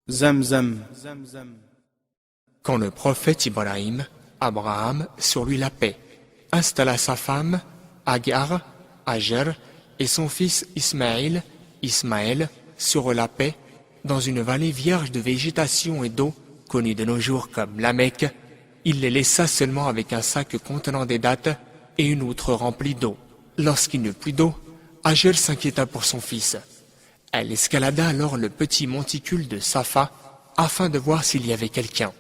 Zamzam. Quand le prophète Ibrahim, Abraham, sur lui la paix, installa sa femme, Agar, Hajar, et son fils Ismaël, Ismaël, sur la paix, dans une vallée vierge de végétation et d'eau, connue de nos jours comme la Mecque, il les laissa seulement avec un sac contenant des dattes et une outre remplie d'eau. Lorsqu'il n'eut plus d'eau, Hajar s'inquiéta pour son fils. Elle escalada alors le petit monticule de Safa afin de voir s'il y avait quelqu'un.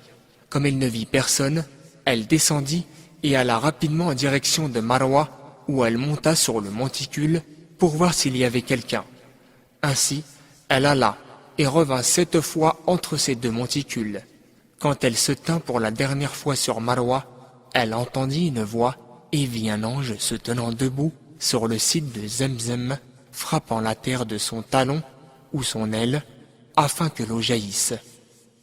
Comme elle ne vit personne, elle descendit et alla rapidement en direction de Marwa, où elle monta sur le monticule pour voir s'il y avait quelqu'un. Ainsi, elle alla et revint 7 fois entre ces 2 monticules. Quand elle se tint pour la dernière fois sur Marwa, elle entendit une voix et vit un ange se tenant debout sur le site de Zemzem, frappant la terre de son talon ou son aile, afin que l'eau jaillisse.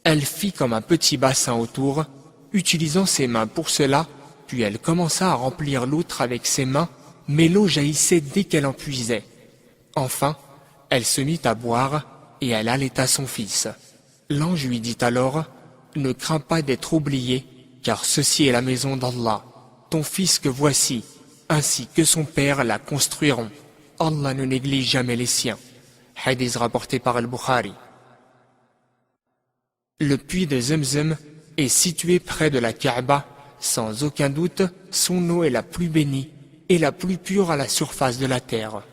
Elle fit comme un petit bassin autour, utilisant ses mains pour cela, puis elle commença à remplir l'outre avec ses mains, mais l'eau jaillissait dès qu'elle en puisait. Enfin, elle se mit à boire, et elle allaita son fils. L'ange lui dit alors, « Ne crains pas d'être oublié, car ceci est la maison d'Allah. Ton fils que voici, ainsi que son père la construiront. Allah ne néglige jamais les siens. » Hadith rapporté par Al-Bukhari. Le puits de Zemzem est situé près de la Kaaba. Sans aucun doute, son eau est la plus bénie et la plus pure à la surface de la terre.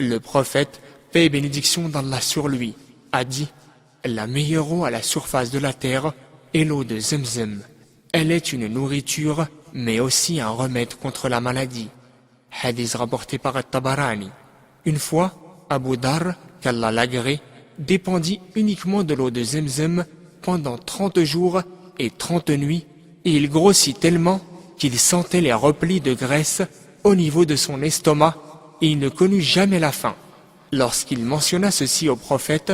Le prophète, paix et bénédiction d'Allah sur lui, a dit « La meilleure eau à la surface de la terre est l'eau de Zemzem. Elle est une nourriture, mais aussi un remède contre la maladie. » Hadith rapporté par At-Tabarani. Une fois, Abu Dar, qu'Allah l'agrée, dépendit uniquement de l'eau de Zemzem pendant 30 jours et 30 nuits, et il grossit tellement qu'il sentait les replis de graisse au niveau de son estomac, et il ne connut jamais la faim. Lorsqu'il mentionna ceci au prophète,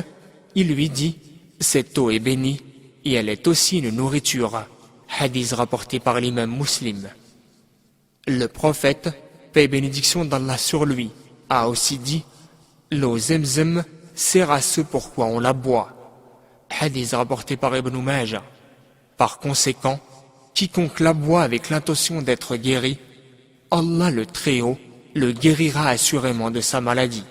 il lui dit « Cette eau est bénie, et elle est aussi une nourriture. » Hadith rapporté par l'imam Muslim. Le prophète, paix et bénédiction d'Allah sur lui, a aussi dit « L'eau Zemzem sert à ce pourquoi on la boit. » Hadith rapporté par Ibn Majah. Par conséquent, quiconque la boit avec l'intention d'être guéri, Allah le Très-Haut le guérira assurément de sa maladie.